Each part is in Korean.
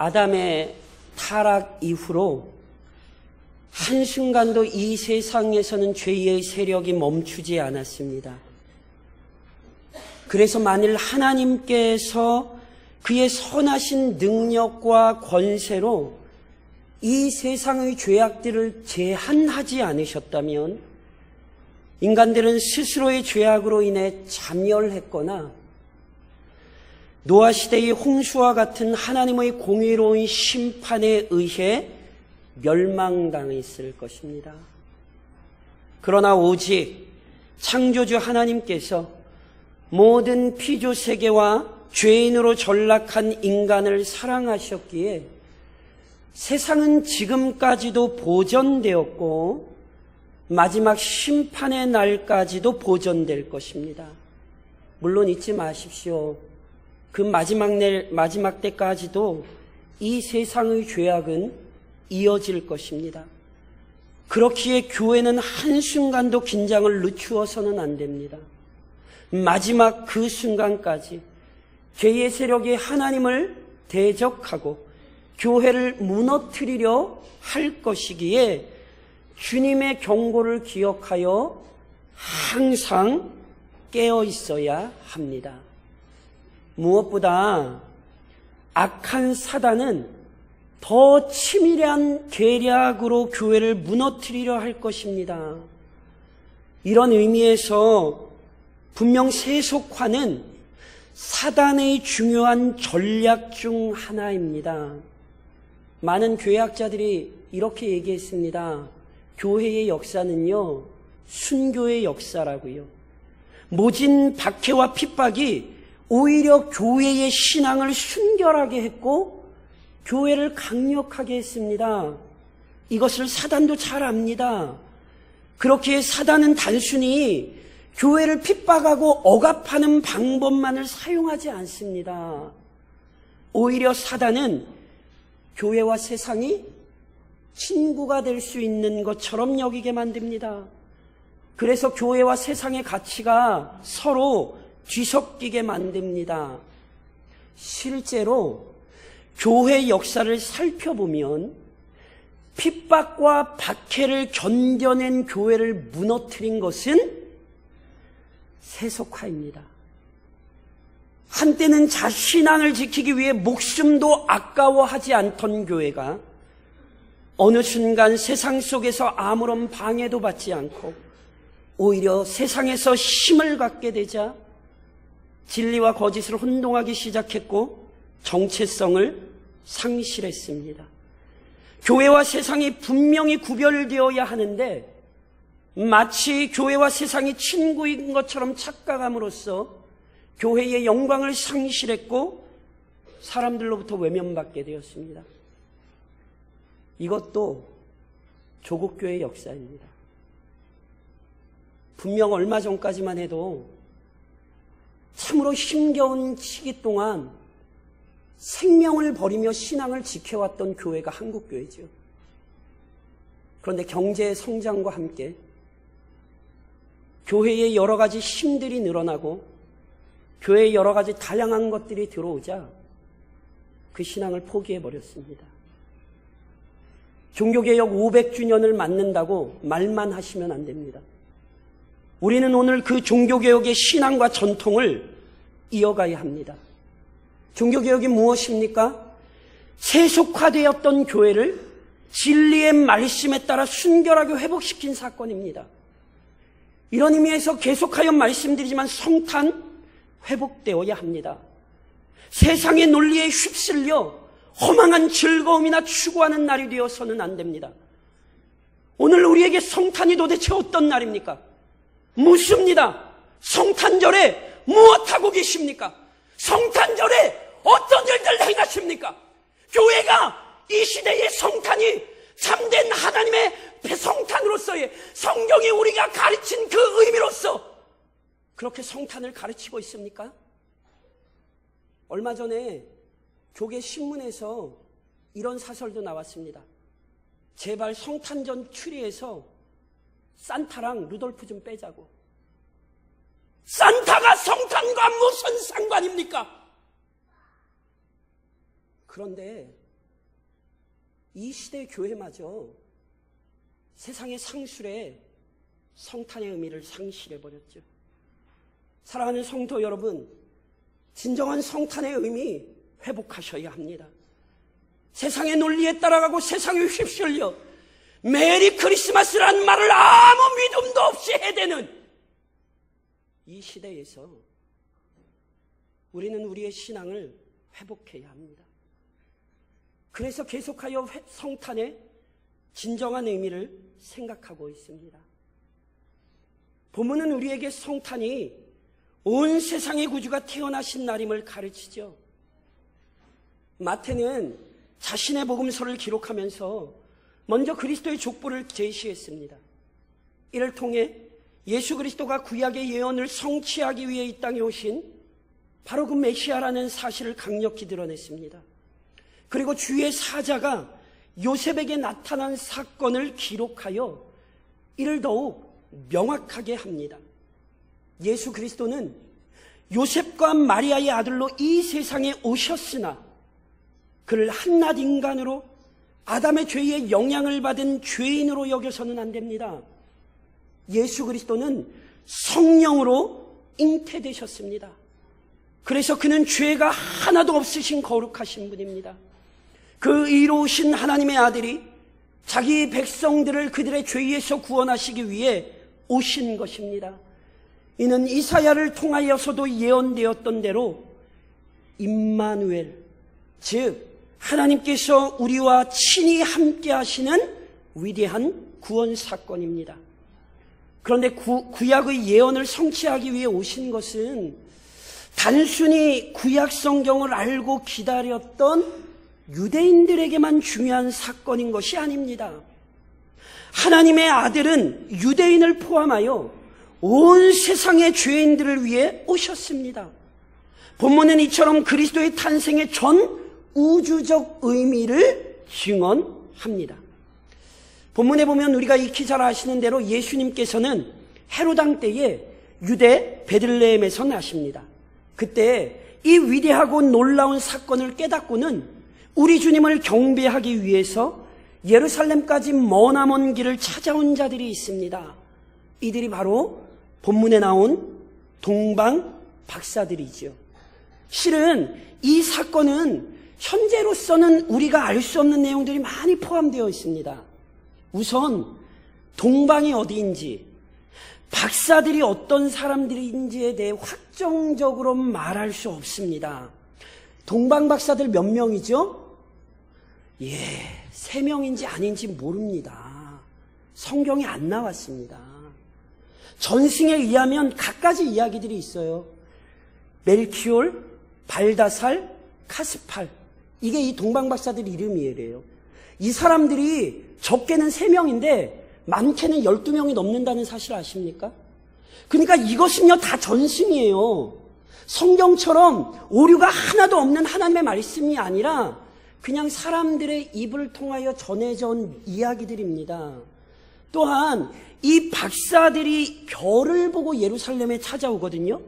아담의 타락 이후로 한순간도 이 세상에서는 죄의 세력이 멈추지 않았습니다. 그래서 만일 하나님께서 그의 선하신 능력과 권세로 이 세상의 죄악들을 제한하지 않으셨다면 인간들은 스스로의 죄악으로 인해 자멸했거나 노아 시대의 홍수와 같은 하나님의 공의로운 심판에 의해 멸망당했을 것입니다. 그러나 오직 창조주 하나님께서 모든 피조 세계와 죄인으로 전락한 인간을 사랑하셨기에 세상은 지금까지도 보존되었고 마지막 심판의 날까지도 보존될 것입니다. 물론 잊지 마십시오. 그 마지막 때까지도 이 세상의 죄악은 이어질 것입니다. 그렇기에 교회는 한순간도 긴장을 늦추어서는 안 됩니다. 마지막 그 순간까지 죄의 세력이 하나님을 대적하고 교회를 무너뜨리려 할 것이기에 주님의 경고를 기억하여 항상 깨어 있어야 합니다. 무엇보다 악한 사단은 더 치밀한 계략으로 교회를 무너뜨리려 할 것입니다. 이런 의미에서 분명 세속화는 사단의 중요한 전략 중 하나입니다. 많은 교회학자들이 이렇게 얘기했습니다. 교회의 역사는요, 순교의 역사라고요. 모진 박해와 핍박이 오히려 교회의 신앙을 순결하게 했고 교회를 강력하게 했습니다. 이것을 사단도 잘 압니다. 그렇기에 사단은 단순히 교회를 핍박하고 억압하는 방법만을 사용하지 않습니다. 오히려 사단은 교회와 세상이 친구가 될 수 있는 것처럼 여기게 만듭니다. 그래서 교회와 세상의 가치가 서로 뒤섞이게 만듭니다. 실제로 교회 역사를 살펴보면 핍박과 박해를 견뎌낸 교회를 무너뜨린 것은 세속화입니다. 한때는 자신앙을 지키기 위해 목숨도 아까워하지 않던 교회가 어느 순간 세상 속에서 아무런 방해도 받지 않고 오히려 세상에서 힘을 갖게 되자 진리와 거짓을 혼동하기 시작했고 정체성을 상실했습니다. 교회와 세상이 분명히 구별되어야 하는데 마치 교회와 세상이 친구인 것처럼 착각함으로써 교회의 영광을 상실했고 사람들로부터 외면받게 되었습니다. 이것도 조국교회의 역사입니다. 분명 얼마 전까지만 해도 참으로 힘겨운 시기 동안 생명을 버리며 신앙을 지켜왔던 교회가 한국교회죠. 그런데 경제의 성장과 함께 교회의 여러 가지 힘들이 늘어나고 교회에 여러 가지 다양한 것들이 들어오자 그 신앙을 포기해버렸습니다. 종교개혁 500주년을 맞는다고 말만 하시면 안 됩니다. 우리는 오늘 그 종교개혁의 신앙과 전통을 이어가야 합니다. 종교개혁이 무엇입니까? 세속화되었던 교회를 진리의 말씀에 따라 순결하게 회복시킨 사건입니다. 이런 의미에서 계속하여 말씀드리지만 성탄 회복되어야 합니다. 세상의 논리에 휩쓸려 허망한 즐거움이나 추구하는 날이 되어서는 안 됩니다. 오늘 우리에게 성탄이 도대체 어떤 날입니까? 묻습니다. 성탄절에 무엇하고 계십니까? 성탄절에 어떤 일들 행하십니까? 교회가 이 시대의 성탄이 참된 하나님의 성탄으로서의 성경이 우리가 가르친 그 의미로서 그렇게 성탄을 가르치고 있습니까? 얼마 전에 교계 신문에서 이런 사설도 나왔습니다. 제발 성탄절 추리에서 산타랑 루돌프 좀 빼자고. 산타가 성탄과 무슨 상관입니까? 그런데 이 시대의 교회마저 세상의 상술에 성탄의 의미를 상실해버렸죠. 사랑하는 성도 여러분, 진정한 성탄의 의미 회복하셔야 합니다. 세상의 논리에 따라가고 세상에 휩쓸려 메리 크리스마스라는 말을 아무 믿음도 없이 해대는 이 시대에서 우리는 우리의 신앙을 회복해야 합니다. 그래서 계속하여 성탄의 진정한 의미를 생각하고 있습니다. 본문은 우리에게 성탄이 온 세상의 구주가 태어나신 날임을 가르치죠. 마태는 자신의 복음서를 기록하면서 먼저 그리스도의 족보를 제시했습니다. 이를 통해 예수 그리스도가 구약의 예언을 성취하기 위해 이 땅에 오신 바로 그 메시아라는 사실을 강력히 드러냈습니다. 그리고 주의 사자가 요셉에게 나타난 사건을 기록하여 이를 더욱 명확하게 합니다. 예수 그리스도는 요셉과 마리아의 아들로 이 세상에 오셨으나 그를 한낱 인간으로 아담의 죄의 영향을 받은 죄인으로 여겨서는 안 됩니다. 예수 그리스도는 성령으로 잉태되셨습니다. 그래서 그는 죄가 하나도 없으신 거룩하신 분입니다. 그 의로우신 하나님의 아들이 자기 백성들을 그들의 죄에서 구원하시기 위해 오신 것입니다. 이는 이사야를 통하여서도 예언되었던 대로 임마누엘, 즉 하나님께서 우리와 친히 함께 하시는 위대한 구원 사건입니다. 그런데 구약의 예언을 성취하기 위해 오신 것은 단순히 구약 성경을 알고 기다렸던 유대인들에게만 중요한 사건인 것이 아닙니다. 하나님의 아들은 유대인을 포함하여 온 세상의 죄인들을 위해 오셨습니다. 본문은 이처럼 그리스도의 탄생의 전 우주적 의미를 증언합니다. 본문에 보면 우리가 익히 잘 아시는 대로 예수님께서는 헤로당 때에 유대 베들레헴에서 나십니다. 그때 이 위대하고 놀라운 사건을 깨닫고는 우리 주님을 경배하기 위해서 예루살렘까지 머나먼 길을 찾아온 자들이 있습니다. 이들이 바로 본문에 나온 동방 박사들이죠. 실은 이 사건은 현재로서는 우리가 알 수 없는 내용들이 많이 포함되어 있습니다. 우선 동방이 어디인지, 박사들이 어떤 사람들인지에 대해 확정적으로 말할 수 없습니다. 동방 박사들 몇 명이죠? 3명인지 아닌지 모릅니다. 성경에 안 나왔습니다. 전승에 의하면 갖가지 이야기들이 있어요. 멜키올, 발다살, 카스팔, 이게 이 동방 박사들 이름이래요. 이 사람들이 적게는 3명인데 많게는 12명이 넘는다는 사실 아십니까? 그러니까 이것은요 다 전승이에요. 성경처럼 오류가 하나도 없는 하나님의 말씀이 아니라 그냥 사람들의 입을 통하여 전해져 온 이야기들입니다. 또한 이 박사들이 별을 보고 예루살렘에 찾아오거든요.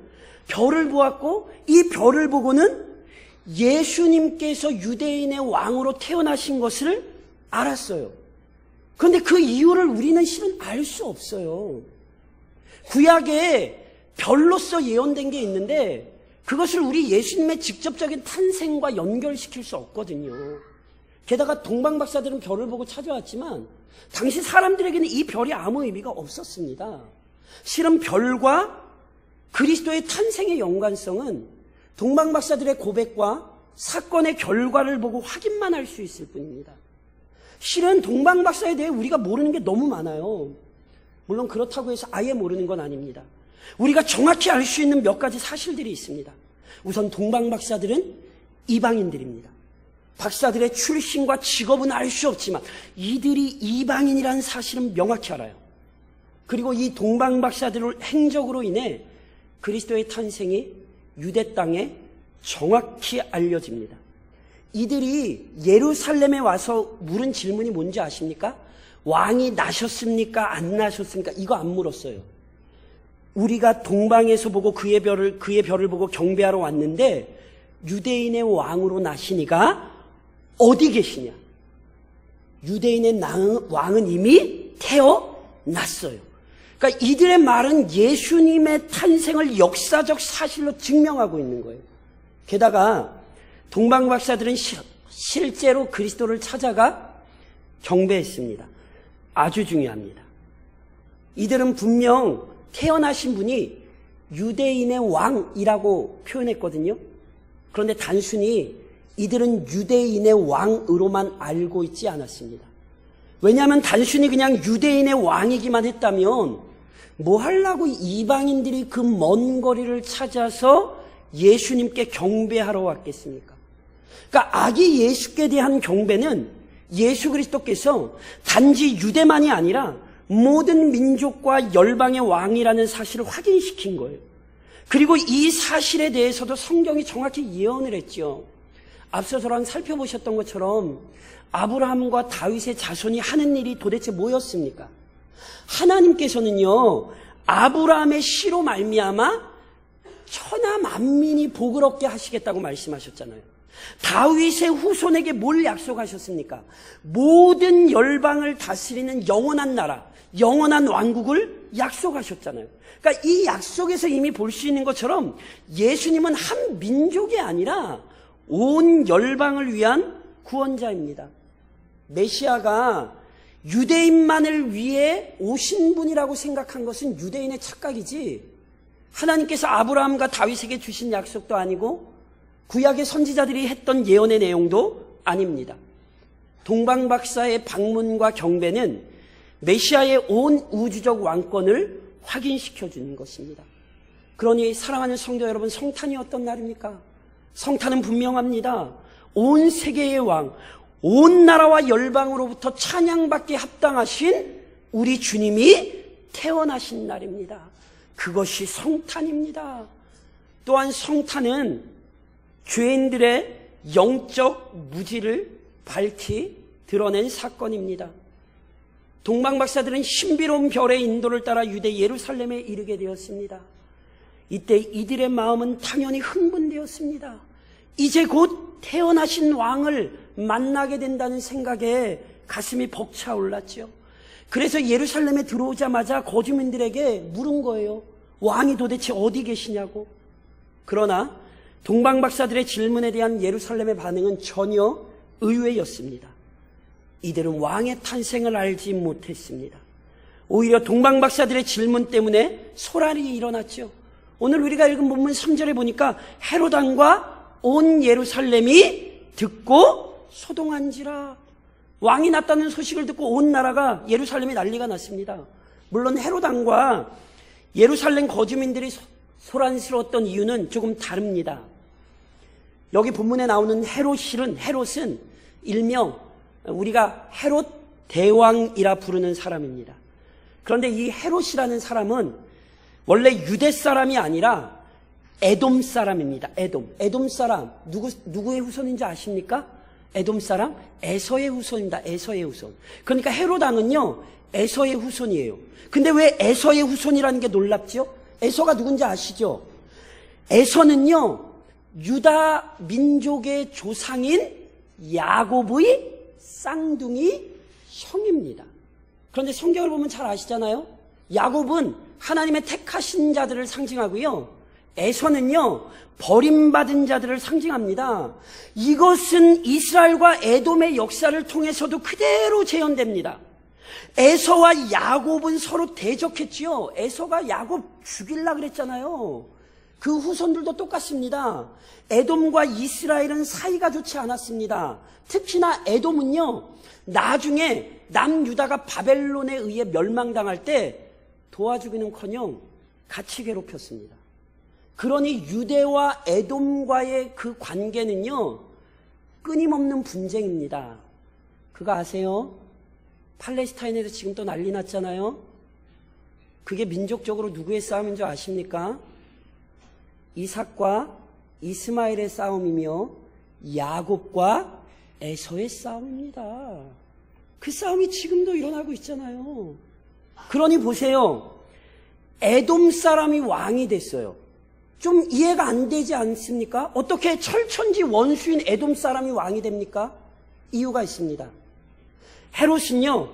별을 보았고 이 별을 보고는 예수님께서 유대인의 왕으로 태어나신 것을 알았어요. 그런데 그 이유를 우리는 실은 알 수 없어요. 구약에 별로서 예언된 게 있는데 그것을 우리 예수님의 직접적인 탄생과 연결시킬 수 없거든요. 게다가 동방 박사들은 별을 보고 찾아왔지만 당시 사람들에게는 이 별이 아무 의미가 없었습니다. 실은 별과 그리스도의 탄생의 연관성은 동방 박사들의 고백과 사건의 결과를 보고 확인만 할 수 있을 뿐입니다. 실은 동방 박사에 대해 우리가 모르는 게 너무 많아요. 물론 그렇다고 해서 아예 모르는 건 아닙니다. 우리가 정확히 알 수 있는 몇 가지 사실들이 있습니다. 우선 동방 박사들은 이방인들입니다. 박사들의 출신과 직업은 알 수 없지만 이들이 이방인이라는 사실은 명확히 알아요. 그리고 이 동방 박사들의 행적으로 인해 그리스도의 탄생이 유대 땅에 정확히 알려집니다. 이들이 예루살렘에 와서 물은 질문이 뭔지 아십니까? 왕이 나셨습니까? 안 나셨습니까? 이거 안 물었어요. 우리가 동방에서 보고 그의 별을 보고 경배하러 왔는데 유대인의 왕으로 나시니가 어디 계시냐? 유대인의 왕은 이미 태어났어요. 그러니까 이들의 말은 예수님의 탄생을 역사적 사실로 증명하고 있는 거예요. 게다가 동방박사들은 실제로 그리스도를 찾아가 경배했습니다. 아주 중요합니다. 이들은 분명 태어나신 분이 유대인의 왕이라고 표현했거든요. 그런데 단순히 이들은 유대인의 왕으로만 알고 있지 않았습니다. 왜냐하면 단순히 그냥 유대인의 왕이기만 했다면 뭐 하려고 이방인들이 그 먼 거리를 찾아서 예수님께 경배하러 왔겠습니까? 그러니까 아기 예수께 대한 경배는 예수 그리스도께서 단지 유대만이 아니라 모든 민족과 열방의 왕이라는 사실을 확인시킨 거예요. 그리고 이 사실에 대해서도 성경이 정확히 예언을 했죠. 앞서 저랑 살펴보셨던 것처럼 아브라함과 다윗의 자손이 하는 일이 도대체 뭐였습니까? 하나님께서는요, 아브라함의 씨로 말미암아 천하 만민이 복을 얻게 하시겠다고 말씀하셨잖아요. 다윗의 후손에게 뭘 약속하셨습니까? 모든 열방을 다스리는 영원한 나라, 영원한 왕국을 약속하셨잖아요. 그러니까 이 약속에서 이미 볼 수 있는 것처럼 예수님은 한 민족이 아니라 온 열방을 위한 구원자입니다. 메시아가 유대인만을 위해 오신 분이라고 생각한 것은 유대인의 착각이지, 하나님께서 아브라함과 다윗에게 주신 약속도 아니고 구약의 선지자들이 했던 예언의 내용도 아닙니다. 동방박사의 방문과 경배는 메시아의 온 우주적 왕권을 확인시켜 주는 것입니다. 그러니 사랑하는 성도 여러분, 성탄이 어떤 날입니까? 성탄은 분명합니다. 온 세계의 왕, 온 나라와 열방으로부터 찬양받기에 합당하신 우리 주님이 태어나신 날입니다. 그것이 성탄입니다. 또한 성탄은 죄인들의 영적 무지를 밝히 드러낸 사건입니다. 동방박사들은 신비로운 별의 인도를 따라 유대 예루살렘에 이르게 되었습니다. 이때 이들의 마음은 당연히 흥분되었습니다. 이제 곧 태어나신 왕을 만나게 된다는 생각에 가슴이 벅차올랐죠. 그래서 예루살렘에 들어오자마자 거주민들에게 물은 거예요. 왕이 도대체 어디 계시냐고. 그러나 동방박사들의 질문에 대한 예루살렘의 반응은 전혀 의외였습니다. 이들은 왕의 탄생을 알지 못했습니다. 오히려 동방박사들의 질문 때문에 소란이 일어났죠. 오늘 우리가 읽은 본문 3절에 보니까 헤롯 왕과 온 예루살렘이 듣고 소동한지라. 왕이 났다는 소식을 듣고 온 나라가 예루살렘에 난리가 났습니다. 물론 헤롯 왕과 예루살렘 거주민들이 소란스러웠던 이유는 조금 다릅니다. 여기 본문에 나오는 헤롯은 일명 우리가 헤롯 대왕이라 부르는 사람입니다. 그런데 이 헤롯이라는 사람은 원래 유대 사람이 아니라 에돔 사람입니다. 에돔 사람 누구의 후손인지 아십니까? 에돔 사람 에서의 후손입니다. 에서의 후손. 그러니까 헤롯 왕은요 에서의 후손이에요. 근데 왜 에서의 후손이라는 게 놀랍죠? 에서가 누군지 아시죠? 에서는요 유다 민족의 조상인 야곱의 쌍둥이 형입니다. 그런데 성경을 보면 잘 아시잖아요. 야곱은 하나님의 택하신 자들을 상징하고요, 에서는요 버림받은 자들을 상징합니다. 이것은 이스라엘과 에돔의 역사를 통해서도 그대로 재현됩니다. 에서와 야곱은 서로 대적했지요. 에서가 야곱 죽이려고 그랬잖아요. 그 후손들도 똑같습니다. 에돔과 이스라엘은 사이가 좋지 않았습니다. 특히나 에돔은요 나중에 남유다가 바벨론에 의해 멸망당할 때 도와주기는커녕 같이 괴롭혔습니다. 그러니 유대와 에돔과의 그 관계는요 끊임없는 분쟁입니다. 그거 아세요? 팔레스타인에서 지금 또 난리 났잖아요. 그게 민족적으로 누구의 싸움인 줄 아십니까? 이삭과 이스마엘의 싸움이며 야곱과 에서의 싸움입니다. 그 싸움이 지금도 일어나고 있잖아요. 그러니 보세요. 에돔 사람이 왕이 됐어요. 좀 이해가 안 되지 않습니까? 어떻게 철천지 원수인 에돔 사람이 왕이 됩니까? 이유가 있습니다. 헤롯은요,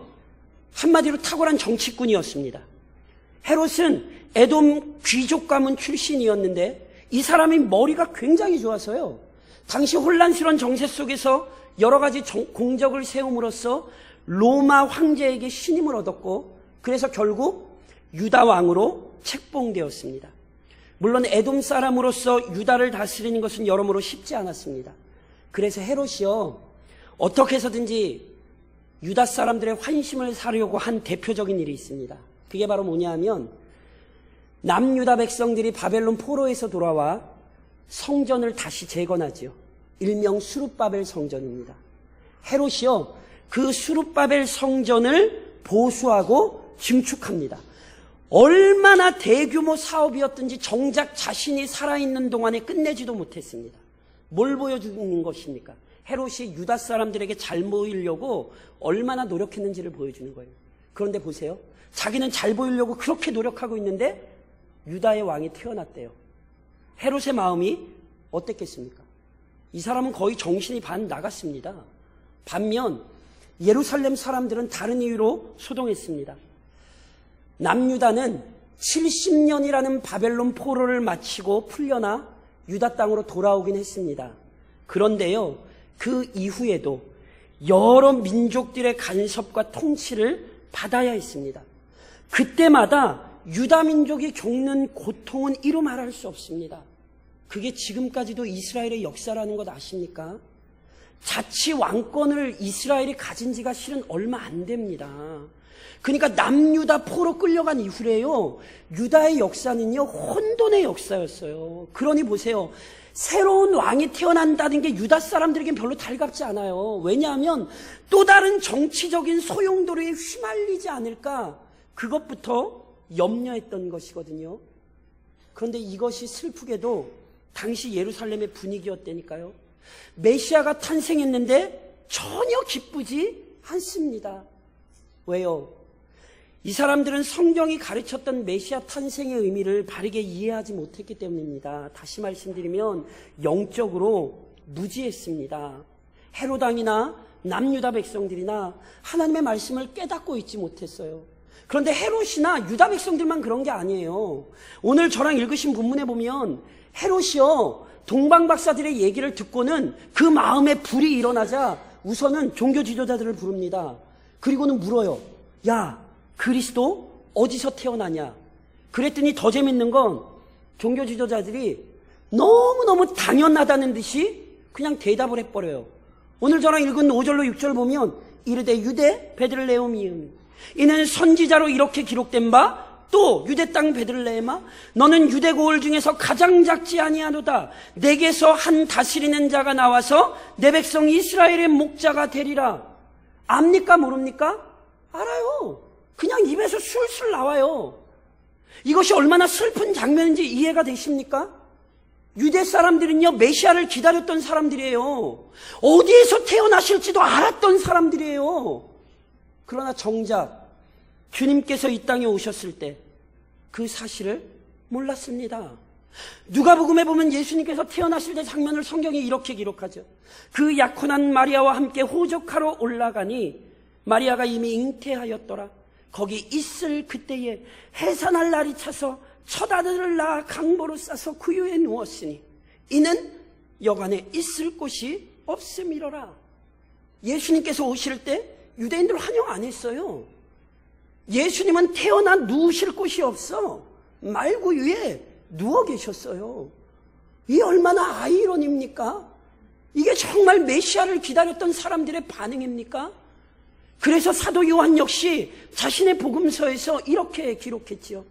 한마디로 탁월한 정치꾼이었습니다. 헤롯은 에돔 귀족 가문 출신이었는데 이 사람이 머리가 굉장히 좋아서요, 당시 혼란스러운 정세 속에서 여러 가지 공적을 세움으로써 로마 황제에게 신임을 얻었고, 그래서 결국 유다 왕으로 책봉되었습니다. 물론 에돔 사람으로서 유다를 다스리는 것은 여러모로 쉽지 않았습니다. 그래서 헤롯이요, 어떻게 해서든지 유다 사람들의 환심을 사려고 한 대표적인 일이 있습니다. 그게 바로 뭐냐면, 남유다 백성들이 바벨론 포로에서 돌아와 성전을 다시 재건하지요. 일명 수룹바벨 성전입니다. 헤롯이요, 그 수룹바벨 성전을 보수하고 증축합니다. 얼마나 대규모 사업이었든지 정작 자신이 살아있는 동안에 끝내지도 못했습니다. 뭘 보여주는 것입니까? 헤롯이 유다 사람들에게 잘 보이려고 얼마나 노력했는지를 보여주는 거예요. 그런데 보세요. 자기는 잘 보이려고 그렇게 노력하고 있는데 유다의 왕이 태어났대요. 헤롯의 마음이 어땠겠습니까? 이 사람은 거의 정신이 반 나갔습니다. 반면 예루살렘 사람들은 다른 이유로 소동했습니다. 남유다는 70년이라는 바벨론 포로를 마치고 풀려나 유다 땅으로 돌아오긴 했습니다. 그런데요, 그 이후에도 여러 민족들의 간섭과 통치를 받아야 했습니다. 그때마다 유다 민족이 겪는 고통은 이루 말할 수 없습니다. 그게 지금까지도 이스라엘의 역사라는 것 아십니까? 자치 왕권을 이스라엘이 가진 지가 실은 얼마 안 됩니다. 그러니까 남유다 포로 끌려간 이후에요, 유다의 역사는요, 혼돈의 역사였어요. 그러니 보세요. 새로운 왕이 태어난다는 게 유다 사람들에겐 별로 달갑지 않아요. 왜냐하면 또 다른 정치적인 소용돌이에 휘말리지 않을까, 그것부터 염려했던 것이거든요. 그런데 이것이 슬프게도 당시 예루살렘의 분위기였다니까요. 메시아가 탄생했는데 전혀 기쁘지 않습니다. 왜요? 이 사람들은 성경이 가르쳤던 메시아 탄생의 의미를 바르게 이해하지 못했기 때문입니다. 다시 말씀드리면 영적으로 무지했습니다. 헤롯 왕이나 남유다 백성들이나 하나님의 말씀을 깨닫고 있지 못했어요. 그런데 헤롯이나 유다 백성들만 그런 게 아니에요. 오늘 저랑 읽으신 본문에 보면 헤롯이요, 동방 박사들의 얘기를 듣고는 그 마음에 불이 일어나자 우선은 종교 지도자들을 부릅니다. 그리고는 물어요. 야, 그리스도 어디서 태어나냐? 그랬더니 더 재밌는 건 종교 지도자들이 너무너무 당연하다는 듯이 그냥 대답을 해버려요. 오늘 저랑 읽은 5절로 6절 보면 이르되 유대 베들레헴이음, 이는 선지자로 이렇게 기록된 바 또 유대 땅 베들레헴아, 너는 유대 고을 중에서 가장 작지 아니하노다. 내게서 한 다스리는 자가 나와서 내 백성 이스라엘의 목자가 되리라. 압니까 모릅니까? 알아요. 그냥 입에서 술술 나와요. 이것이 얼마나 슬픈 장면인지 이해가 되십니까? 유대 사람들은요, 메시아를 기다렸던 사람들이에요. 어디에서 태어나실지도 알았던 사람들이에요. 그러나 정작 주님께서 이 땅에 오셨을 때 그 사실을 몰랐습니다. 누가복음에 보면 예수님께서 태어나실 때 장면을 성경이 이렇게 기록하죠. 그 약혼한 마리아와 함께 호적하러 올라가니 마리아가 이미 잉태하였더라. 거기 있을 그때에 해산할 날이 차서 첫 아들을 낳아 강보로 싸서 구유에 누웠으니 이는 여관에 있을 곳이 없음이로라. 예수님께서 오실 때 유대인들 환영 안 했어요. 예수님은 태어나 누우실 곳이 없어 말구유에 누워 계셨어요. 이게 얼마나 아이러니입니까? 이게 정말 메시아를 기다렸던 사람들의 반응입니까? 그래서 사도 요한 역시 자신의 복음서에서 이렇게 기록했지요.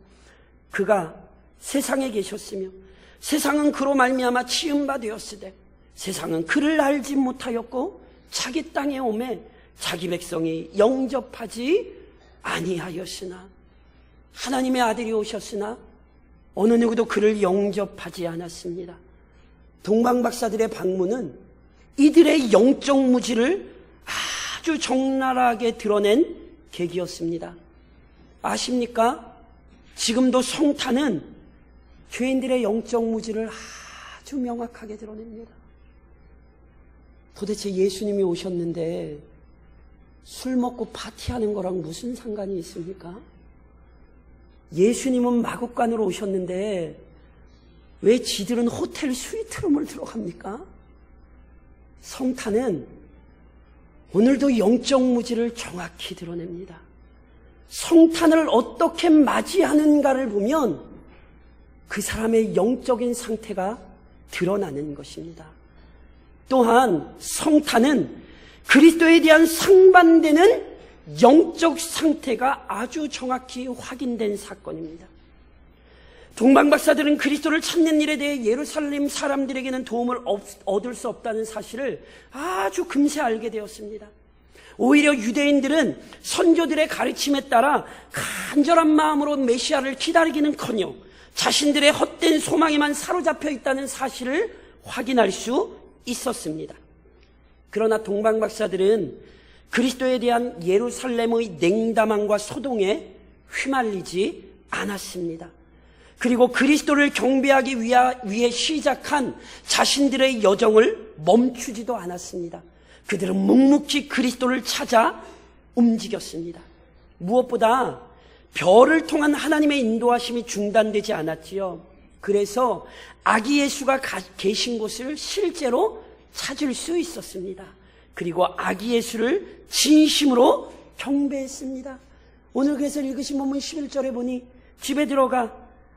그가 세상에 계셨으며 세상은 그로 말미암아 치음바 되었으되 세상은 그를 알지 못하였고 자기 땅에 오매 자기 백성이 영접하지 아니하였으나, 하나님의 아들이 오셨으나 어느 누구도 그를 영접하지 않았습니다. 동방박사들의 방문은 이들의 영적 무지를 아주 적나라하게 드러낸 계기였습니다. 아십니까? 지금도 성탄은 죄인들의 영적 무지를 아주 명확하게 드러냅니다. 도대체 예수님이 오셨는데 술 먹고 파티하는 거랑 무슨 상관이 있습니까? 예수님은 마국간으로 오셨는데 왜 지들은 호텔 스위트룸을 들어갑니까? 성탄은 오늘도 영적 무지를 정확히 드러냅니다. 성탄을 어떻게 맞이하는가를 보면 그 사람의 영적인 상태가 드러나는 것입니다. 또한 성탄은 그리스도에 대한 상반되는 영적 상태가 아주 정확히 확인된 사건입니다. 동방박사들은 그리스도를 찾는 일에 대해 예루살렘 사람들에게는 도움을 얻을 수 없다는 사실을 아주 금세 알게 되었습니다. 오히려 유대인들은 선조들의 가르침에 따라 간절한 마음으로 메시아를 기다리기는커녕 자신들의 헛된 소망에만 사로잡혀 있다는 사실을 확인할 수 있었습니다. 그러나 동방박사들은 그리스도에 대한 예루살렘의 냉담함과 소동에 휘말리지 않았습니다. 그리고 그리스도를 경배하기 위해 시작한 자신들의 여정을 멈추지도 않았습니다. 그들은 묵묵히 그리스도를 찾아 움직였습니다. 무엇보다 별을 통한 하나님의 인도하심이 중단되지 않았지요. 그래서 아기 예수가 계신 곳을 실제로 찾을 수 있었습니다. 그리고 아기 예수를 진심으로 경배했습니다. 오늘 그래서 읽으신 본문 11절에 보니 집에 들어가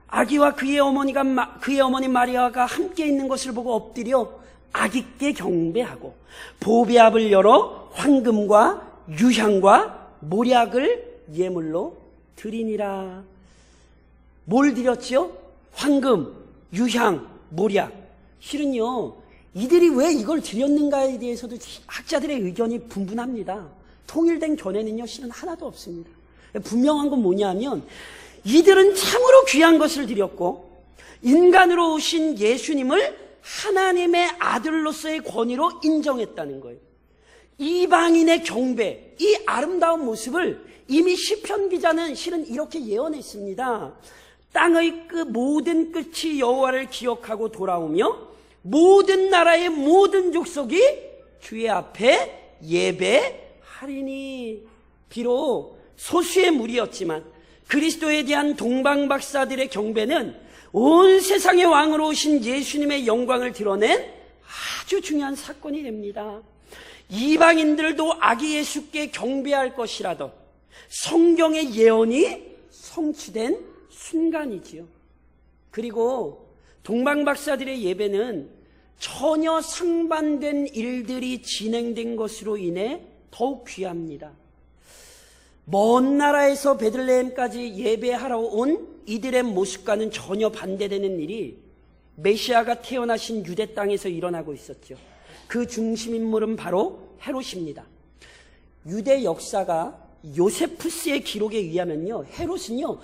아기와 그의 어머니 마리아가 함께 있는 것을 보고 엎드려 아기께 경배하고 보배압을 열어 황금과 유향과 모략을 예물로 드리니라. 뭘 드렸지요? 황금, 유향, 모략. 실은요, 이들이 왜 이걸 드렸는가에 대해서도 학자들의 의견이 분분합니다. 통일된 견해는요, 실은 하나도 없습니다. 분명한 건 뭐냐면 이들은 참으로 귀한 것을 드렸고 인간으로 오신 예수님을 하나님의 아들로서의 권위로 인정했다는 거예요. 이방인의 경배, 이 아름다운 모습을 이미 시편 기자는 실은 이렇게 예언했습니다. 땅의 모든 끝이 여호와를 기억하고 돌아오며 모든 나라의 모든 족속이 주의 앞에 예배하리니. 비록 소수의 무리였지만 그리스도에 대한 동방박사들의 경배는 온 세상의 왕으로 오신 예수님의 영광을 드러낸 아주 중요한 사건이 됩니다. 이방인들도 아기 예수께 경배할 것이라도 성경의 예언이 성취된 순간이지요. 그리고 동방박사들의 예배는 전혀 상반된 일들이 진행된 것으로 인해 더욱 귀합니다. 먼 나라에서 베들레헴까지 예배하러 온 이들의 모습과는 전혀 반대되는 일이 메시아가 태어나신 유대 땅에서 일어나고 있었죠. 그 중심 인물은 바로 헤롯입니다. 유대 역사가 요세푸스의 기록에 의하면요, 헤롯은요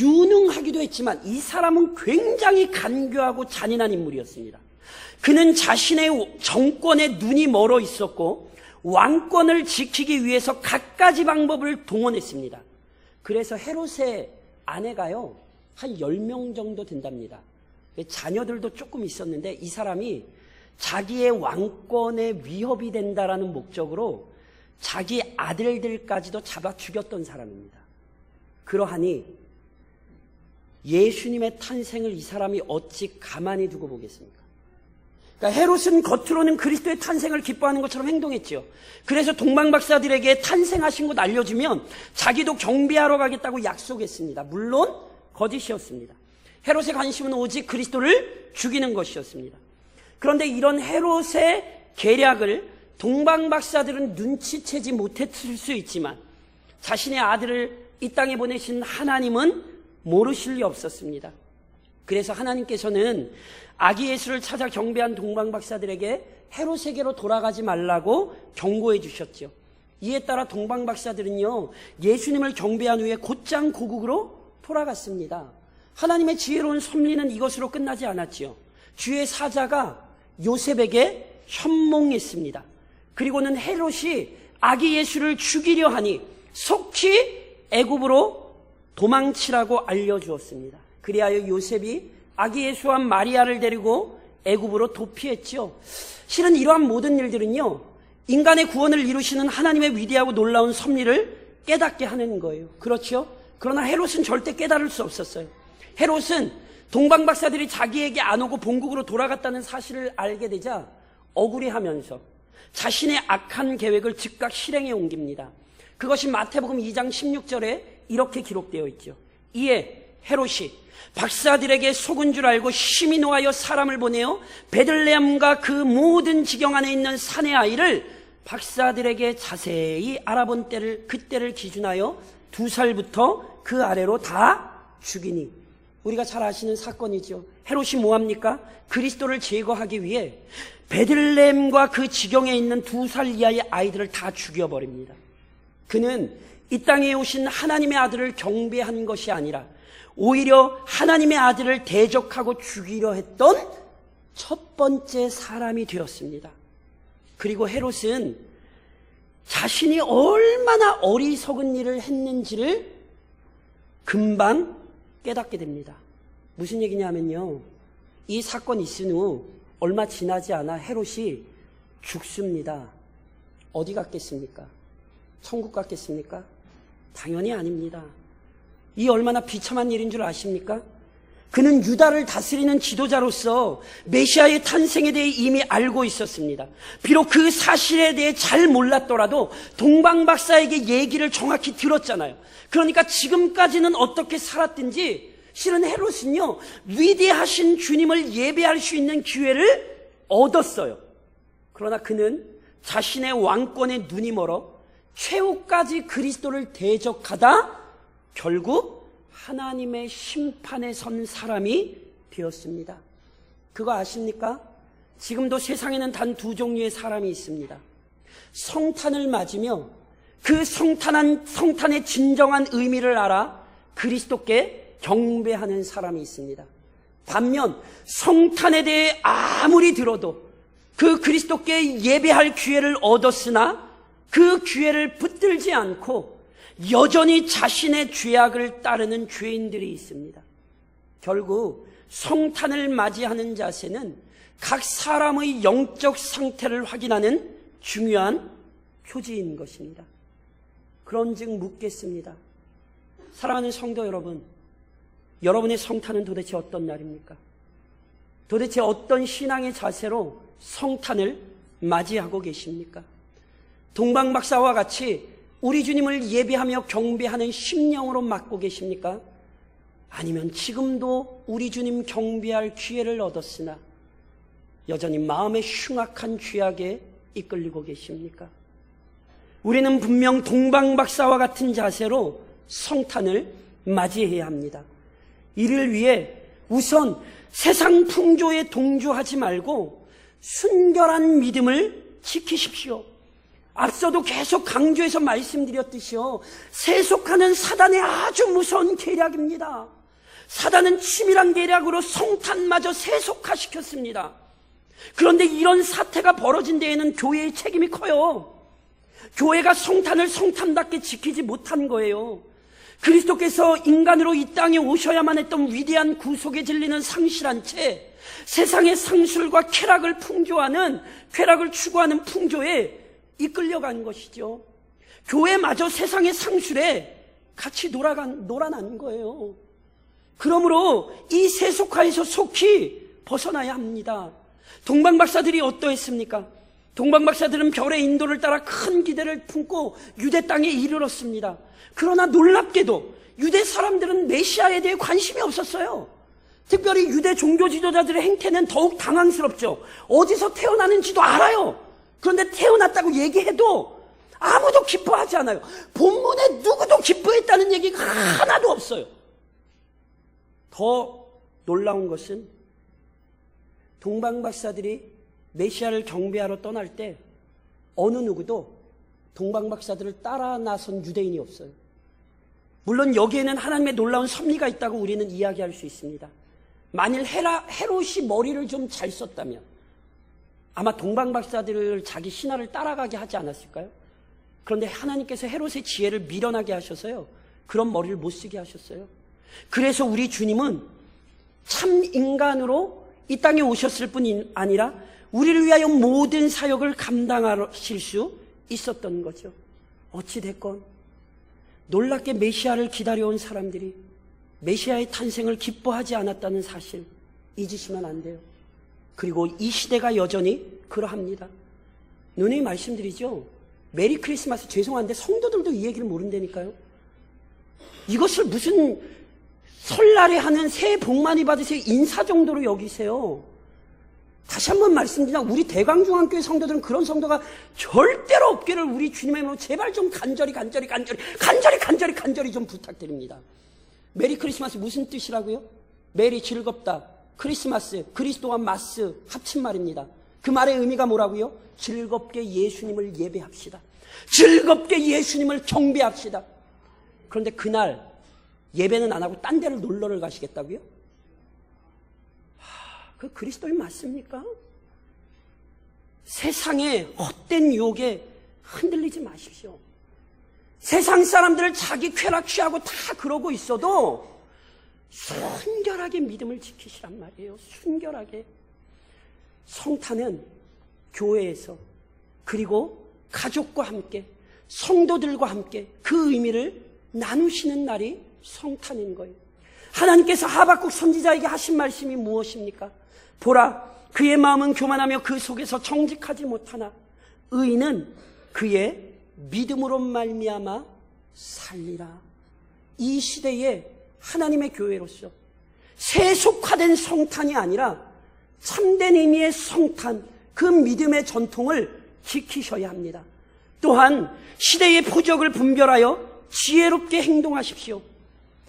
유능하기도 했지만 이 사람은 굉장히 간교하고 잔인한 인물이었습니다. 그는 자신의 정권에 눈이 멀어 있었고 왕권을 지키기 위해서 갖가지 방법을 동원했습니다. 그래서 헤롯의 아내가요 한 10명 정도 된답니다. 자녀들도 조금 있었는데 이 사람이 자기의 왕권에 위협이 된다라는 목적으로 자기 아들들까지도 잡아 죽였던 사람입니다. 그러하니 예수님의 탄생을 이 사람이 어찌 가만히 두고 보겠습니까? 그러니까 헤롯은 겉으로는 그리스도의 탄생을 기뻐하는 것처럼 행동했지요. 그래서 동방박사들에게 탄생하신 것 알려주면 자기도 경배하러 가겠다고 약속했습니다. 물론 거짓이었습니다. 헤롯의 관심은 오직 그리스도를 죽이는 것이었습니다. 그런데 이런 헤롯의 계략을 동방박사들은 눈치채지 못했을 수 있지만 자신의 아들을 이 땅에 보내신 하나님은 모르실 리 없었습니다. 그래서 하나님께서는 아기 예수를 찾아 경배한 동방박사들에게 헤롯에게로 돌아가지 말라고 경고해 주셨죠. 이에 따라 동방박사들은요 예수님을 경배한 후에 곧장 고국으로 돌아갔습니다. 하나님의 지혜로운 섭리는 이것으로 끝나지 않았지요. 주의 사자가 요셉에게 현몽했습니다. 그리고는 헤롯이 아기 예수를 죽이려 하니 속히 애굽으로 도망치라고 알려주었습니다. 그리하여 요셉이 아기 예수와 마리아를 데리고 애굽으로 도피했지요. 실은 이러한 모든 일들은요 인간의 구원을 이루시는 하나님의 위대하고 놀라운 섭리를 깨닫게 하는 거예요. 그렇죠? 그러나 헤롯은 절대 깨달을 수 없었어요. 헤롯은 동방박사들이 자기에게 안 오고 본국으로 돌아갔다는 사실을 알게 되자 억울해하면서 자신의 악한 계획을 즉각 실행에 옮깁니다. 그것이 마태복음 2장 16절에 이렇게 기록되어 있죠. 이에 헤롯이 박사들에게 속은 줄 알고 심히 노하여 사람을 보내어 베들레헴과 그 모든 지경 안에 있는 사내 아이를 박사들에게 자세히 알아본 그때를 기준하여 2살부터 그 아래로 다 죽이니. 우리가 잘 아시는 사건이죠. 헤롯이 뭐합니까? 그리스도를 제거하기 위해 베들레헴과 그 지경에 있는 2살 이하의 아이들을 다 죽여버립니다. 그는 이 땅에 오신 하나님의 아들을 경배한 것이 아니라 오히려 하나님의 아들을 대적하고 죽이려 했던 첫 번째 사람이 되었습니다. 그리고 헤롯은 자신이 얼마나 어리석은 일을 했는지를 금방 깨닫게 됩니다. 무슨 얘기냐면요, 이 사건이 있은 후 얼마 지나지 않아 헤롯이 죽습니다. 어디 갔겠습니까? 천국 갔겠습니까? 당연히 아닙니다. 이 얼마나 비참한 일인 줄 아십니까? 그는 유다를 다스리는 지도자로서 메시아의 탄생에 대해 이미 알고 있었습니다. 비록 그 사실에 대해 잘 몰랐더라도 동방박사에게 얘기를 정확히 들었잖아요. 그러니까 지금까지는 어떻게 살았든지 실은 헤롯은요, 위대하신 주님을 예배할 수 있는 기회를 얻었어요. 그러나 그는 자신의 왕권에 눈이 멀어 최후까지 그리스도를 대적하다 결국 하나님의 심판에 선 사람이 되었습니다. 그거 아십니까? 지금도 세상에는 단 2종류의 사람이 있습니다. 성탄을 맞으며 그 성탄의 진정한 의미를 알아 그리스도께 경배하는 사람이 있습니다. 반면 성탄에 대해 아무리 들어도 그 그리스도께 예배할 기회를 얻었으나 그 기회를 붙들지 않고 여전히 자신의 죄악을 따르는 죄인들이 있습니다. 결국 성탄을 맞이하는 자세는 각 사람의 영적 상태를 확인하는 중요한 표지인 것입니다. 그런즉 묻겠습니다. 사랑하는 성도 여러분, 여러분의 성탄은 도대체 어떤 날입니까? 도대체 어떤 신앙의 자세로 성탄을 맞이하고 계십니까? 동방박사와 같이 우리 주님을 예배하며 경배하는 심령으로 맞고 계십니까? 아니면 지금도 우리 주님 경배할 기회를 얻었으나 여전히 마음의 흉악한 죄악에 이끌리고 계십니까? 우리는 분명 동방박사와 같은 자세로 성탄을 맞이해야 합니다. 이를 위해 우선 세상 풍조에 동조하지 말고 순결한 믿음을 지키십시오. 앞서도 계속 강조해서 말씀드렸듯이요, 세속하는 사단의 아주 무서운 계략입니다. 사단은 치밀한 계략으로 성탄마저 세속화시켰습니다. 그런데 이런 사태가 벌어진 데에는 교회의 책임이 커요. 교회가 성탄을 성탄답게 지키지 못한 거예요. 그리스도께서 인간으로 이 땅에 오셔야만 했던 위대한 구속에 질리는 상실한 채 세상의 상술과 쾌락을 추구하는 풍조에 이끌려간 것이죠. 교회마저 세상의 상술에 같이 놀아난 거예요. 그러므로 이 세속화에서 속히 벗어나야 합니다. 동방박사들이 어떠했습니까? 동방박사들은 별의 인도를 따라 큰 기대를 품고 유대 땅에 이르렀습니다. 그러나 놀랍게도 유대 사람들은 메시아에 대해 관심이 없었어요. 특별히 유대 종교 지도자들의 행태는 더욱 당황스럽죠. 어디서 태어나는지도 알아요. 그런데 태어났다고 얘기해도 아무도 기뻐하지 않아요. 본문에 누구도 기뻐했다는 얘기가 하나도 없어요. 더 놀라운 것은 동방박사들이 메시아를 경배하러 떠날 때 어느 누구도 동방박사들을 따라 나선 유대인이 없어요. 물론 여기에는 하나님의 놀라운 섭리가 있다고 우리는 이야기할 수 있습니다. 만일 헤롯이 머리를 좀 잘 썼다면 아마 동방박사들을 자기 신하를 따라가게 하지 않았을까요? 그런데 하나님께서 헤롯의 지혜를 미련하게 하셔서요, 그런 머리를 못 쓰게 하셨어요. 그래서 우리 주님은 참 인간으로 이 땅에 오셨을 뿐이 아니라 우리를 위하여 모든 사역을 감당하실 수 있었던 거죠. 어찌됐건 놀랍게 메시아를 기다려온 사람들이 메시아의 탄생을 기뻐하지 않았다는 사실 잊으시면 안 돼요. 그리고 이 시대가 여전히 그러합니다. 누누이 말씀드리죠. 메리 크리스마스, 죄송한데 성도들도 이 얘기를 모른다니까요. 이것을 무슨 설날에 하는 새해 복 많이 받으세요 인사 정도로 여기세요. 다시 한번 말씀드리나 우리 대강중앙교회 성도들은 그런 성도가 절대로 없기를 우리 주님의 이름으로 제발 좀 간절히 좀 부탁드립니다. 메리 크리스마스 무슨 뜻이라고요? 메리 즐겁다, 크리스마스 그리스도와 마스 합친 말입니다. 그 말의 의미가 뭐라고요? 즐겁게 예수님을 예배합시다. 즐겁게 예수님을 경배합시다. 그런데 그날 예배는 안 하고 딴 데를 놀러를 가시겠다고요? 그 그리스도인 맞습니까? 세상의 헛된 유혹에 흔들리지 마십시오. 세상 사람들을 자기 쾌락 취하고 다 그러고 있어도 순결하게 믿음을 지키시란 말이에요. 순결하게. 성탄은 교회에서 그리고 가족과 함께 성도들과 함께 그 의미를 나누시는 날이 성탄인 거예요. 하나님께서 하박국 선지자에게 하신 말씀이 무엇입니까? 보라, 그의 마음은 교만하며 그 속에서 정직하지 못하나 의인은 그의 믿음으로 말미암아 살리라. 이 시대에 하나님의 교회로서 세속화된 성탄이 아니라 참된 의미의 성탄, 그 믿음의 전통을 지키셔야 합니다. 또한 시대의 표적을 분별하여 지혜롭게 행동하십시오.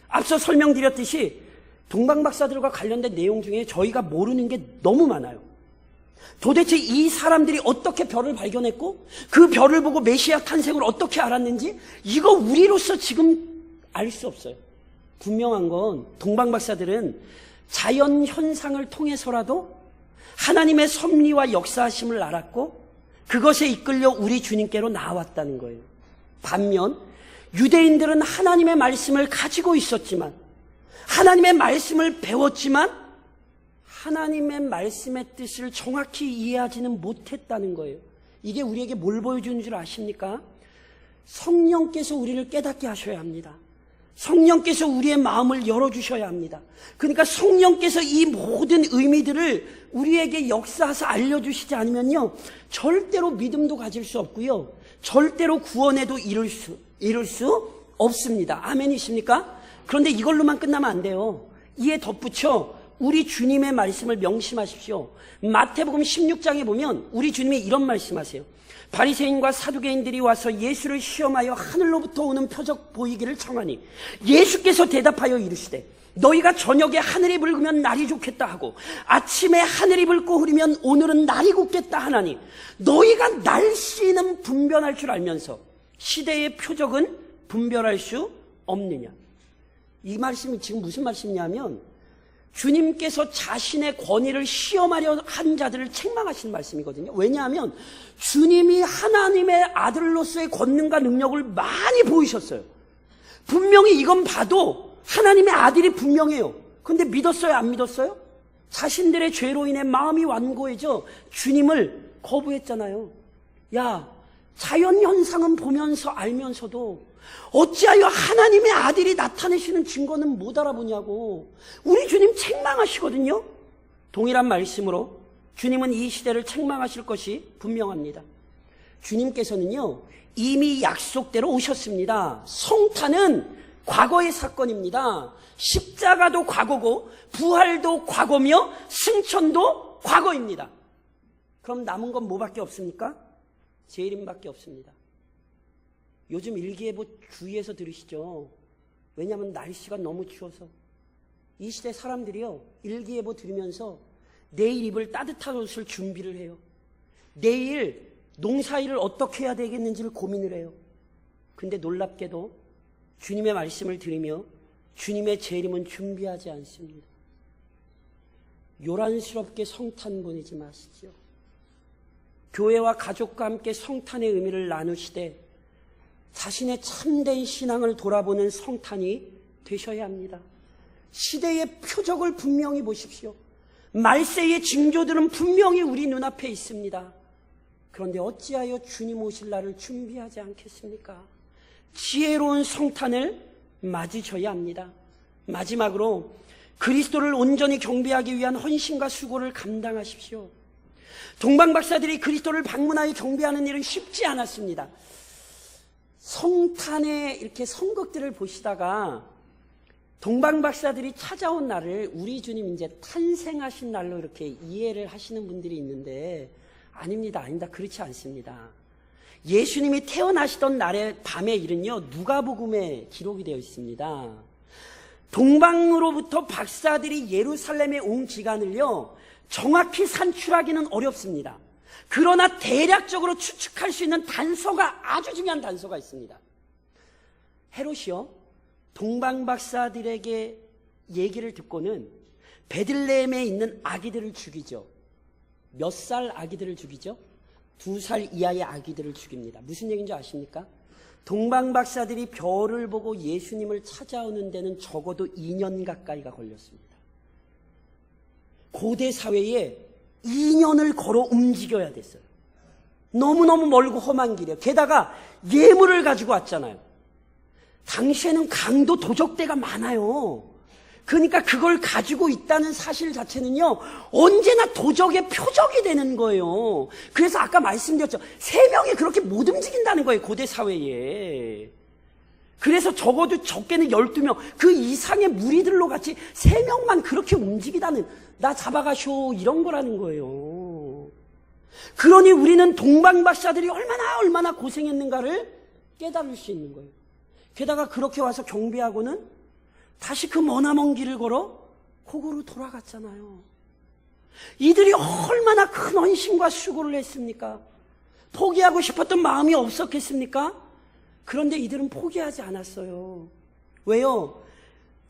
앞서 설명드렸듯이 동방박사들과 관련된 내용 중에 저희가 모르는 게 너무 많아요. 도대체 이 사람들이 어떻게 별을 발견했고 그 별을 보고 메시아 탄생을 어떻게 알았는지 이거 우리로서 지금 알 수 없어요. 분명한 건 동방박사들은 자연현상을 통해서라도 하나님의 섭리와 역사하심을 알았고 그것에 이끌려 우리 주님께로 나왔다는 거예요. 반면 유대인들은 하나님의 말씀을 가지고 있었지만 하나님의 말씀을 배웠지만 하나님의 말씀의 뜻을 정확히 이해하지는 못했다는 거예요. 이게 우리에게 뭘 보여주는 줄 아십니까? 성령께서 우리를 깨닫게 하셔야 합니다. 성령께서 우리의 마음을 열어주셔야 합니다. 그러니까 성령께서 이 모든 의미들을 우리에게 역사해서 알려주시지 않으면요 절대로 믿음도 가질 수 없고요 절대로 구원에도 이룰 수 없습니다. 아멘이십니까? 그런데 이걸로만 끝나면 안 돼요. 이에 덧붙여 우리 주님의 말씀을 명심하십시오. 마태복음 16장에 보면 우리 주님이 이런 말씀하세요. 바리새인과 사두개인들이 와서 예수를 시험하여 하늘로부터 오는 표적 보이기를 청하니 예수께서 대답하여 이르시되 너희가 저녁에 하늘이 붉으면 날이 좋겠다 하고 아침에 하늘이 붉고 흐리면 오늘은 날이 굳겠다 하나니 너희가 날씨는 분별할 줄 알면서 시대의 표적은 분별할 수 없느냐. 이 말씀이 지금 무슨 말씀이냐면 주님께서 자신의 권위를 시험하려 한 자들을 책망하신 말씀이거든요. 왜냐하면 주님이 하나님의 아들로서의 권능과 능력을 많이 보이셨어요. 분명히 이건 봐도 하나님의 아들이 분명해요. 그런데 믿었어요? 안 믿었어요? 자신들의 죄로 인해 마음이 완고해져 주님을 거부했잖아요. 야, 자연현상은 보면서 알면서도 어찌하여 하나님의 아들이 나타내시는 증거는 못 알아보냐고 우리 주님 책망하시거든요. 동일한 말씀으로 주님은 이 시대를 책망하실 것이 분명합니다. 주님께서는요 이미 약속대로 오셨습니다. 성탄은 과거의 사건입니다. 십자가도 과거고 부활도 과거며 승천도 과거입니다. 그럼 남은 건 뭐밖에 없습니까? 재림밖에 없습니다. 요즘 일기예보 주위에서 들으시죠? 왜냐하면 날씨가 너무 추워서. 이 시대 사람들이요 일기예보 들으면서 내일 입을 따뜻한 옷을 준비를 해요. 내일 농사일을 어떻게 해야 되겠는지를 고민을 해요. 근데 놀랍게도 주님의 말씀을 들으며 주님의 재림은 준비하지 않습니다. 요란스럽게 성탄 보내지 마시죠. 교회와 가족과 함께 성탄의 의미를 나누시되 자신의 참된 신앙을 돌아보는 성탄이 되셔야 합니다. 시대의 표적을 분명히 보십시오. 말세의 징조들은 분명히 우리 눈앞에 있습니다. 그런데 어찌하여 주님 오실 날을 준비하지 않겠습니까? 지혜로운 성탄을 맞으셔야 합니다. 마지막으로 그리스도를 온전히 경배하기 위한 헌신과 수고를 감당하십시오. 동방박사들이 그리스도를 방문하여 경배하는 일은 쉽지 않았습니다. 성탄의 이렇게 선극들을 보시다가 동방박사들이 찾아온 날을 우리 주님 이제 탄생하신 날로 이렇게 이해를 하시는 분들이 있는데 아닙니다. 그렇지 않습니다. 예수님이 태어나시던 날의 밤의 일은요, 누가복음에 기록이 되어 있습니다. 동방으로부터 박사들이 예루살렘에 온 기간을요, 정확히 산출하기는 어렵습니다. 그러나 대략적으로 추측할 수 있는 단서가, 아주 중요한 단서가 있습니다. 헤롯이요, 동방박사들에게 얘기를 듣고는 베들레헴에 있는 아기들을 죽이죠. 몇 살 아기들을 죽이죠? 2살 이하의 아기들을 죽입니다. 무슨 얘기인지 아십니까? 동방박사들이 별을 보고 예수님을 찾아오는 데는 적어도 2년 가까이가 걸렸습니다. 고대 사회에 2년을 걸어 움직여야 됐어요. 너무너무 멀고 험한 길이에요. 게다가 예물을 가지고 왔잖아요. 당시에는 강도 도적대가 많아요. 그러니까 그걸 가지고 있다는 사실 자체는요, 언제나 도적의 표적이 되는 거예요. 그래서 아까 말씀드렸죠. 3명이 그렇게 못 움직인다는 거예요, 고대 사회에. 그래서 적어도 적게는 12명, 그 이상의 무리들로 같이 3명만 그렇게 움직이다는, 나 잡아가쇼, 이런 거라는 거예요. 그러니 우리는 동방박사들이 얼마나 고생했는가를 깨달을 수 있는 거예요. 게다가 그렇게 와서 경배하고는 다시 그 머나먼 길을 걸어 고국으로 돌아갔잖아요. 이들이 얼마나 큰 헌신과 수고를 했습니까? 포기하고 싶었던 마음이 없었겠습니까? 그런데 이들은 포기하지 않았어요. 왜요?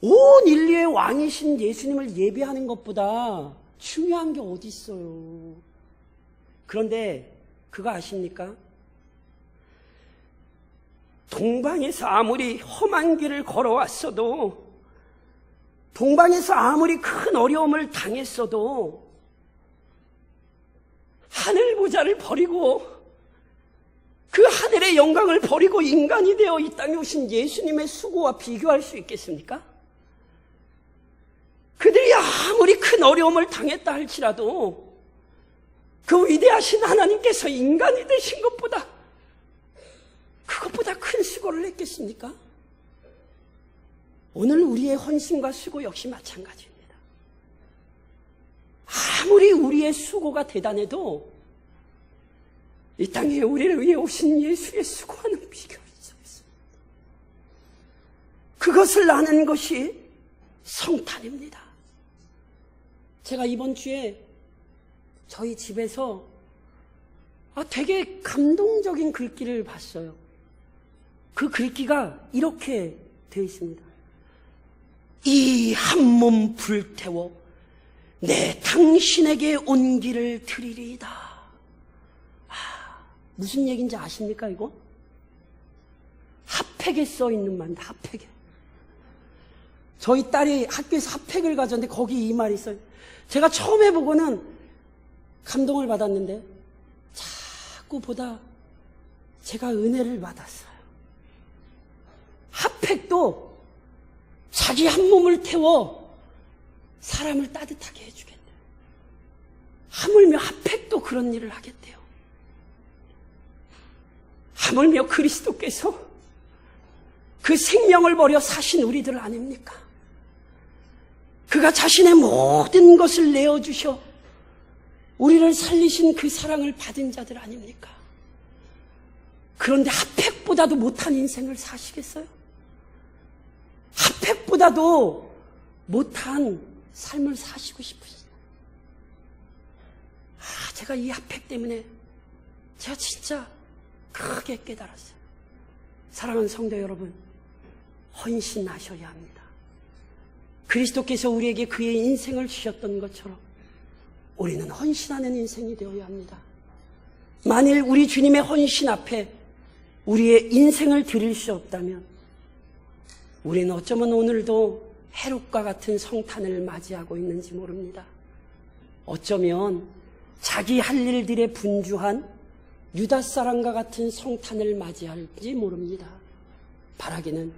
온 인류의 왕이신 예수님을 예배하는 것보다 중요한 게 어디 있어요? 그런데 그거 아십니까? 동방에서 아무리 험한 길을 걸어왔어도, 동방에서 아무리 큰 어려움을 당했어도 하늘 보좌를 버리고 그 하늘의 영광을 버리고 인간이 되어 이 땅에 오신 예수님의 수고와 비교할 수 있겠습니까? 그들이 아무리 큰 어려움을 당했다 할지라도 그 위대하신 하나님께서 인간이 되신 것보다, 그것보다 큰 수고를 했겠습니까? 오늘 우리의 헌신과 수고 역시 마찬가지입니다. 아무리 우리의 수고가 대단해도 이 땅에 우리를 위해 오신 예수의 수고와는 비교할 수 없습니다. 그것을 아는 것이 성탄입니다. 제가 이번 주에 저희 집에서 되게 감동적인 글귀를 봤어요. 그 글귀가 이렇게 되어 있습니다. 이 한 몸 불태워 내 당신에게 온기를 드리리이다. 무슨 얘기인지 아십니까 이거? 핫팩에 써 있는 말입니다. 핫팩에. 저희 딸이 학교에서 핫팩을 가졌는데 거기 이 말이 있어요. 제가 처음 해보고는 감동을 받았는데 자꾸 보다 제가 은혜를 받았어요. 핫팩도 자기 한 몸을 태워 사람을 따뜻하게 해주겠대요. 하물며 핫팩도 그런 일을 하겠대요. 하물며 그리스도께서 그 생명을 버려 사신 우리들 아닙니까? 그가 자신의 모든 것을 내어주셔 우리를 살리신 그 사랑을 받은 자들 아닙니까? 그런데 핫팩보다도 못한 인생을 사시겠어요? 핫팩보다도 못한 삶을 사시고 싶으시죠? 제가 이 핫팩 때문에 제가 진짜 크게 깨달았어요. 사랑하는 성도 여러분, 헌신하셔야 합니다. 그리스도께서 우리에게 그의 인생을 주셨던 것처럼 우리는 헌신하는 인생이 되어야 합니다. 만일 우리 주님의 헌신 앞에 우리의 인생을 드릴 수 없다면 우리는 어쩌면 오늘도 헤롯과 같은 성탄을 맞이하고 있는지 모릅니다. 어쩌면 자기 할 일들에 분주한 유다 사람과 같은 성탄을 맞이할지 모릅니다. 바라기는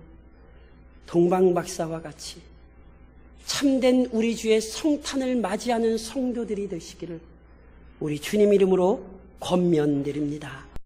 동방박사와 같이 참된 우리 주의 성탄을 맞이하는 성도들이 되시기를 우리 주님 이름으로 권면드립니다.